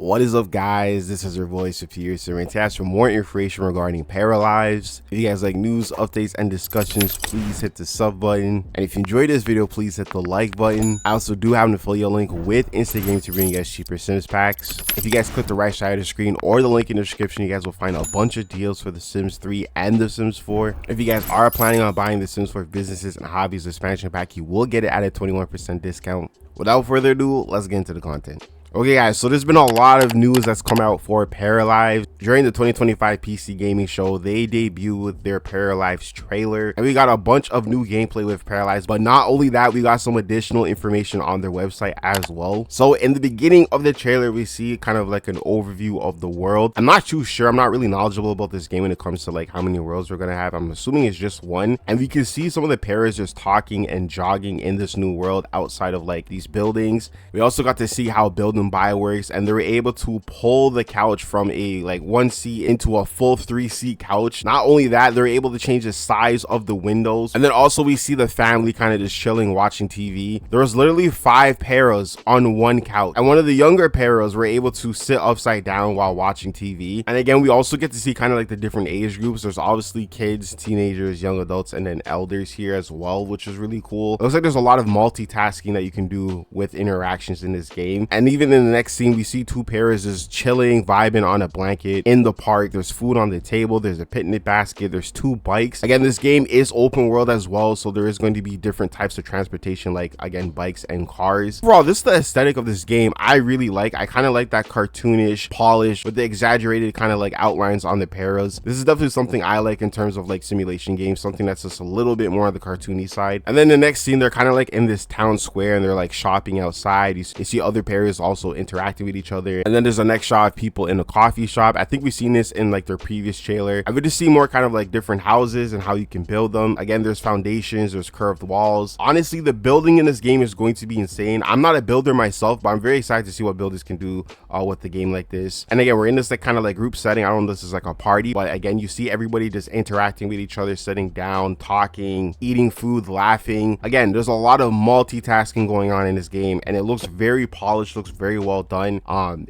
What is up, guys? This is your voice of Pearson, and to ask for more information regarding Paralives. If you guys like news, updates, and discussions, please hit the sub button. And if you enjoyed this video, please hit the like button. I also do have an affiliate link with Instagram to bring you guys cheaper Sims packs. If you guys click the right side of the screen or the link in the description, you guys will find a bunch of deals for The Sims 3 and The Sims 4. If you guys are planning on buying The Sims 4 businesses and hobbies expansion pack, you will get it at a 21% discount. Without further ado, let's get into the content. Okay guys, so there's been a lot of news that's come out for Paralives. During the 2025 PC gaming show, they debuted with their Paralives trailer, and we got a bunch of new gameplay with Paralives. But not only that, we got some additional information on their website as well. So in the beginning of the trailer, we see kind of like an overview of the world. I'm not too sure, I'm not really knowledgeable about this game when it comes to like how many worlds we're gonna have. I'm assuming it's just one, and we can see some of the paras just talking and jogging in this new world outside of like these buildings. We also got to see how building by works, and they were able to pull the couch from a like 1 seat into a full 3-seat couch. Not only that, they're able to change the size of the windows, and then also we see the family kind of just chilling watching TV. There was literally 5 paras on one couch, and one of the younger paras were able to sit upside down while watching TV. And again, we also get to see kind of like the different age groups. There's obviously kids, teenagers, young adults, and then elders here as well, which is really cool. It looks like there's a lot of multitasking that you can do with interactions in this game. And even in the next scene, we see 2 paras just chilling, vibing on a blanket in the park. There's food on the table, there's a picnic basket, there's 2 bikes. Again, this game is open world as well, so there is going to be different types of transportation, like again bikes and cars. Overall, this is the aesthetic of this game I really like. I kind of like that cartoonish polish with the exaggerated kind of like outlines on the paras. This is definitely something I like in terms of like simulation games, something that's just a little bit more on the cartoony side. And then the next scene, they're kind of like in this town square and they're like shopping outside. You see other paras also interacting with each other, and then there's a next shot of people in a coffee shop. I think we've seen this in like their previous trailer. I would just see more kind of like different houses and how you can build them. Again, there's foundations, there's curved walls. Honestly, the building in this game is going to be insane. I'm not a builder myself, but I'm very excited to see what builders can do with the game like this. And again, we're in this like kind of like group setting. I don't know if this is like a party, but again, you see everybody just interacting with each other, sitting down, talking, eating food, laughing. Again, there's a lot of multitasking going on in this game, and it looks very polished, looks very well done.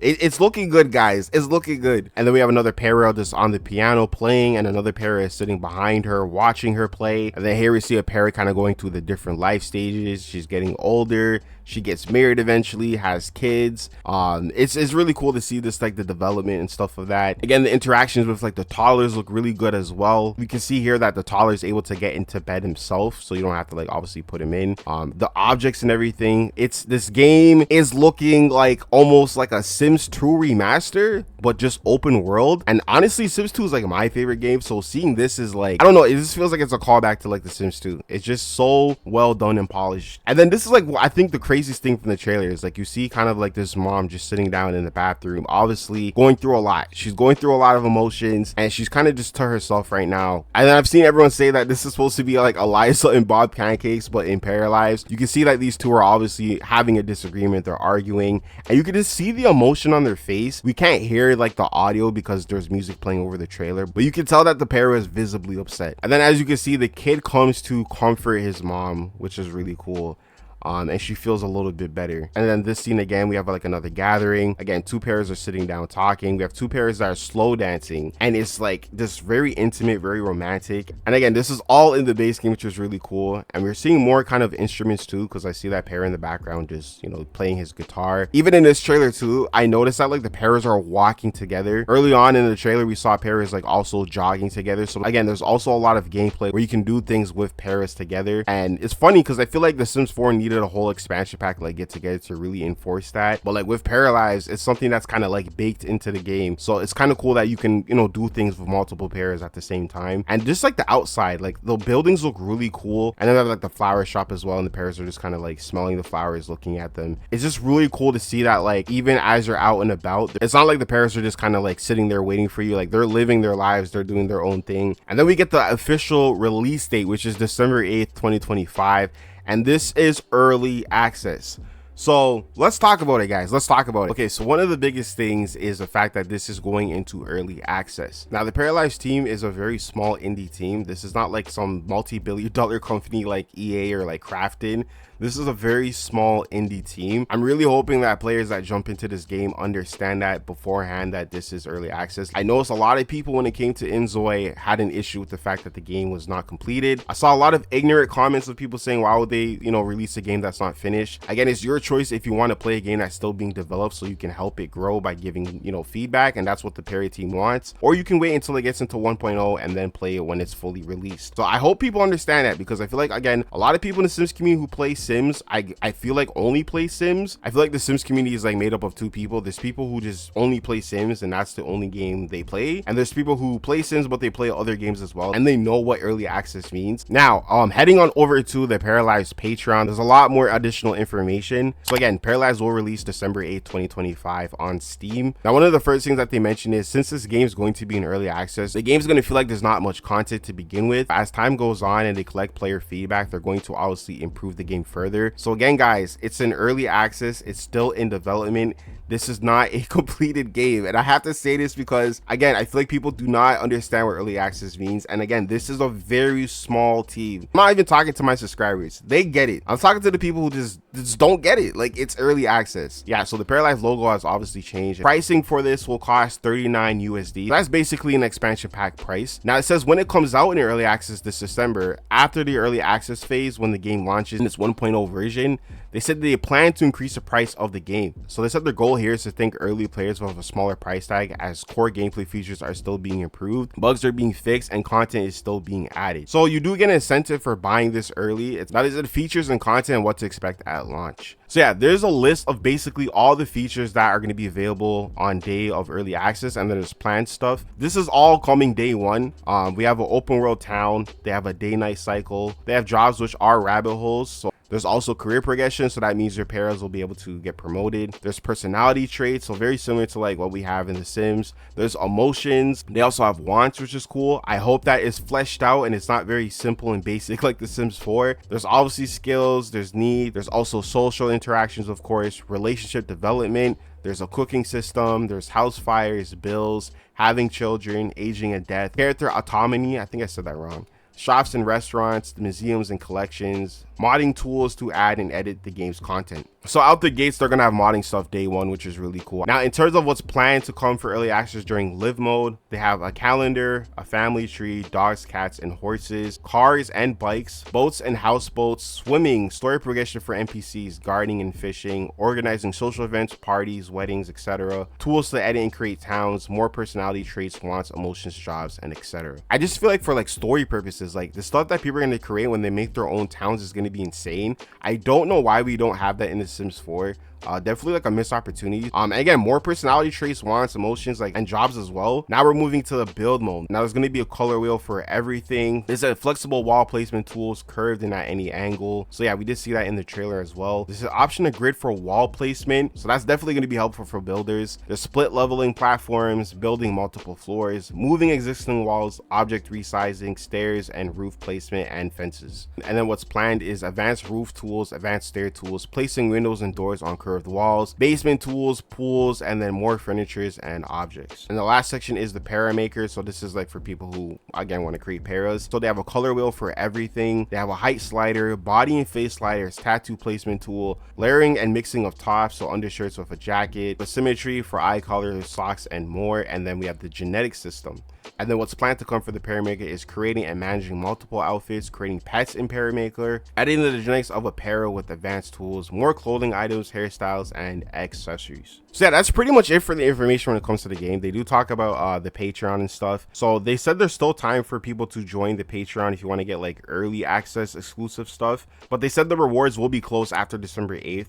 It's looking good, guys. It's looking good. And then we have another para just on the piano playing, and another para is sitting behind her watching her play. And then here we see a para kind of going through the different life stages. She's getting older, she gets married eventually, has kids. It's really cool to see this, like the development and stuff of that. Again, the interactions with like the toddlers look really good as well. We can see here that the toddler is able to get into bed himself, so you don't have to like obviously put him in. The objects and everything, this game is looking like almost like a Sims 2 remaster, but just open world. And honestly, Sims 2 is like my favorite game, so seeing this is like, I don't know, it just feels like it's a callback to like the Sims 2. It's just so well done and polished. And then this is like, I think the craziest thing from the trailer is like you see kind of like this mom just sitting down in the bathroom, obviously going through a lot. She's going through a lot of emotions, and she's kind of just to herself right now. And then I've seen everyone say that this is supposed to be like Eliza and Bob Pancakes, but in Paralives. You can see that these two are obviously having a disagreement, they're arguing, and you can just see the emotion on their face. We can't hear like the audio because there's music playing over the trailer, but you can tell that the para is visibly upset. And then as you can see, the kid comes to comfort his mom, which is really cool. And she feels a little bit better. And then this scene again, we have like another gathering. Again, 2 paras are sitting down talking. We have 2 paras that are slow dancing, and it's like this very intimate, very romantic. And again, this is all in the base game, which is really cool. And we're seeing more kind of instruments too, because I see that para in the background just, you know, playing his guitar. Even in this trailer too, I noticed that like the paras are walking together. Early on in the trailer, we saw paras like also jogging together. So again, there's also a lot of gameplay where you can do things with paras together. And it's funny because I feel like the Sims 4 needed a whole expansion pack like get together to really enforce that, but like with Paralives, it's something that's kind of like baked into the game, so it's kind of cool that you can, you know, do things with multiple paras at the same time. And just like the outside, like the buildings look really cool, and then I have like the flower shop as well, and the paras are just kind of like smelling the flowers, looking at them. It's just really cool to see that like even as you're out and about, it's not like the paras are just kind of like sitting there waiting for you. Like they're living their lives, they're doing their own thing. And then we get the official release date, which is December 8th, 2025. And this is early access. So let's talk about it, guys. Let's talk about it. Okay, so one of the biggest things is the fact that this is going into early access. Now, the Paralives team is a very small indie team. This is not like some multi-billion-dollar company like EA or like Crafton. This is a very small indie team. I'm really hoping that players that jump into this game understand that beforehand, that this is early access. I noticed a lot of people when it came to Inzoi had an issue with the fact that the game was not completed. I saw a lot of ignorant comments of people saying, why would they, release a game that's not finished? Again, it's your choice if you want to play a game that's still being developed so you can help it grow by giving, feedback, and that's what the Parry team wants. Or you can wait until it gets into 1.0 and then play it when it's fully released. So I hope people understand that, because I feel like, again, a lot of people in the Sims community who play Sims, I feel like only play Sims. I feel like the Sims community is like made up of two people. There's people who just only play Sims and that's the only game they play, and there's people who play Sims but they play other games as well, and they know what early access means. Now, heading on over to the Paralives Patreon, there's a lot more additional information. So again, Paralives will release December 8th, 2025 on Steam. Now, one of the first things that they mention is, since this game is going to be in early access, the game's going to feel like there's not much content to begin with. As time goes on and they collect player feedback, they're going to obviously improve the game further. So again, guys, it's in early access, it's still in development. This is not a completed game, and I have to say this because, again, I feel like people do not understand what early access means. And again, this is a very small team. I'm not even talking to my subscribers, they get it. I'm talking to the people who just don't get it. Like, it's early access. Yeah, so the Paralives logo has obviously changed. Pricing for this will cost 39 USD. That's basically an expansion pack price. Now, it says when it comes out in early access this December, after the early access phase, when the game launches in its 1.0 version, they said they plan to increase the price of the game. So they said their goal here is to think early players will have a smaller price tag, as core gameplay features are still being improved, bugs are being fixed, and content is still being added. So you do get an incentive for buying this early. It's not as the features and content and what to expect at launch. So yeah, there's a list of basically all the features that are going to be available on day of early access, and then there's planned stuff. This is all coming day one. We have an open world town, they have a day-night cycle, they have jobs which are rabbit holes. So there's also career progression, so that means your paras will be able to get promoted. There's personality traits, so very similar to like what we have in the Sims. There's emotions. They also have wants, which is cool. I hope that is fleshed out and it's not very simple and basic like the Sims 4. There's obviously skills, there's need, there's also social interactions, of course, relationship development. There's a cooking system, there's house fires, bills, having children, aging and death, character autonomy, I think I said that wrong, shops and restaurants, museums and collections, modding tools to add and edit the game's content. So out the gates, they're gonna have modding stuff day one, which is really cool. Now, in terms of what's planned to come for early access during live mode, they have a calendar, a family tree, dogs, cats, and horses, cars and bikes, boats and houseboats, swimming, story progression for NPCs, gardening and fishing, organizing social events, parties, weddings, etc., tools to edit and create towns, more personality traits, wants, emotions, jobs, and etc. I just feel like for like story purposes, like the stuff that people are going to create when they make their own towns is going to be insane. I don't know why we don't have that in the Sims 4. Definitely like a missed opportunity. And again, more personality traits, wants, emotions, like, and jobs as well. Now we're moving to the build mode. Now there's going to be a color wheel for everything. There's a flexible wall placement tools, curved and at any angle. So yeah, we did see that in the trailer as well. There's an option to grid for wall placement, so that's definitely going to be helpful for builders. There's split leveling platforms, building multiple floors, moving existing walls, object resizing, stairs and roof placement, and fences. And then what's planned is advanced roof tools, advanced stair tools, placing windows and doors on curved walls, basement tools, pools, and then more furnitures and objects. And the last section is the Paramaker. So this is like for people who again want to create paras. So they have a color wheel for everything. They have a height slider, body and face sliders, tattoo placement tool, layering and mixing of tops, so undershirts with a jacket, the symmetry for eye color, socks, and more. And then we have the genetic system. And then what's planned to come for the Paramaker is creating and managing multiple outfits, creating pets in Paramaker, adding the genetics of a para with advanced tools, more clothing items, hairstyles, and accessories. So yeah, that's pretty much it for the information when it comes to the game. They do talk about the Patreon and stuff. So they said there's still time for people to join the Patreon if you want to get like early access exclusive stuff. But they said the rewards will be closed after December 8th.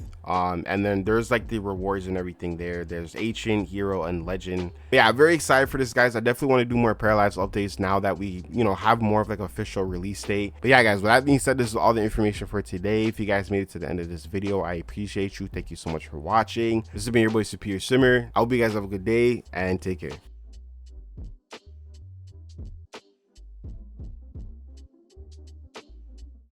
And then there's like the rewards and everything there. There's ancient, hero, and legend. But yeah, I'm very excited for this, guys. I definitely want to do more Paralives updates now that we, have more of like official release date. But yeah, guys, with that being said, this is all the information for today. If you guys made it to the end of this video, I appreciate you. Thank you so much for watching. This has been your boy Superior Simmer. I hope you guys have a good day and take care.